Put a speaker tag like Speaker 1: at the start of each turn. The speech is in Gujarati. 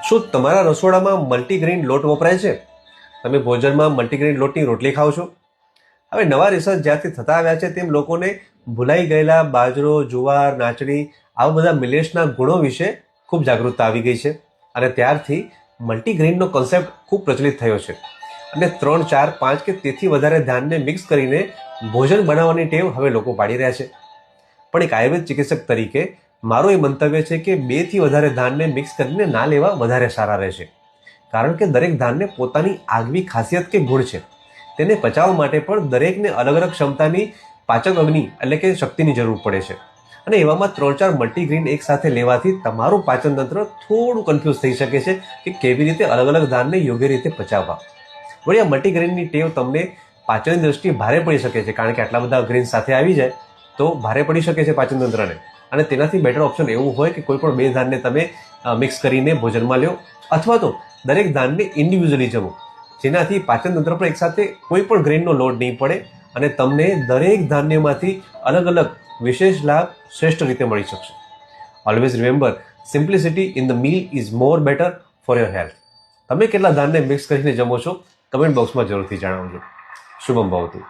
Speaker 1: શું તમારા રસોડામાં મલ્ટીગ્રેઇન લોટ વપરાય છે? તમે ભોજનમાં મલ્ટીગ્રેઇન લોટની રોટલી ખાઓ છો? હવે નવા રિસર્ચ જ્યારથી થતા આવ્યા છે તેમ લોકોને ભૂલાઈ ગયેલા બાજરો, જુવાર, નાચણી આવા બધા મિલેટ્સના ગુણો વિશે ખૂબ જાગૃતતા આવી ગઈ છે અને ત્યારથી મલ્ટીગ્રેઇનનો કોન્સેપ્ટ ખૂબ પ્રચલિત થયો છે અને 3, 4, 5 કે તેથી વધારે ધાનને મિક્સ કરીને ભોજન બનાવવાની ટેવ હવે લોકો પાડી રહ્યા છે. પણ એક આયુર્વેદ ચિકિત્સક તરીકે મારું એ મંતવ્ય છે કે 2 થી વધારે ધાનને મિક્સ કરીને ના લેવા વધારે સારા રહેશે, કારણ કે દરેક ધાનને પોતાની આગવી ખાસિયત કે ગુણ છે. તેને પચાવવા માટે પણ દરેકને અલગ અલગ ક્ષમતાની પાચક અગ્નિ એટલે કે શક્તિની જરૂર પડે છે અને એવામાં 3-4 મલ્ટીગ્રેઇન એકસાથે લેવાથી તમારું પાચન તંત્ર થોડું કન્ફ્યુઝ થઈ શકે છે કે કેવી રીતે અલગ અલગ ધાનને યોગ્ય રીતે પચાવવા. વળી આ મલ્ટીગ્રેઇનની ટેવ તમને પાચનની દ્રષ્ટિએ ભારે પડી શકે છે, કારણ કે આટલા બધા ગ્રેઇન સાથે આવી જાય તો ભારે પડી શકે છે પાચન તંત્રને, અને તેનાથી બેટર ઓપ્શન એવું હોય કે કોઈ પણ 2 ધાનને તમે મિક્સ કરીને ભોજનમાં લો અથવા તો દરેક ધાનને ઇન્ડિવિજ્યુઅલી જમો, જેનાથી પાચન તંત્ર પર એકસાથે કોઈ પણ ગ્રેઇનનો લોડ નહીં પડે અને તમને દરેક ધાન્યમાંથી અલગ અલગ વિશેષ લાભ શ્રેષ્ઠ રીતે મળી શકશે. Always remember, simplicity in the meal is more better for your health. તમે કેટલા ધાનને મિક્સ કરીને જમો છો? કમેન્ટ બોક્સમાં જરૂરથી જણાવજો. શુભમ ભવતુ.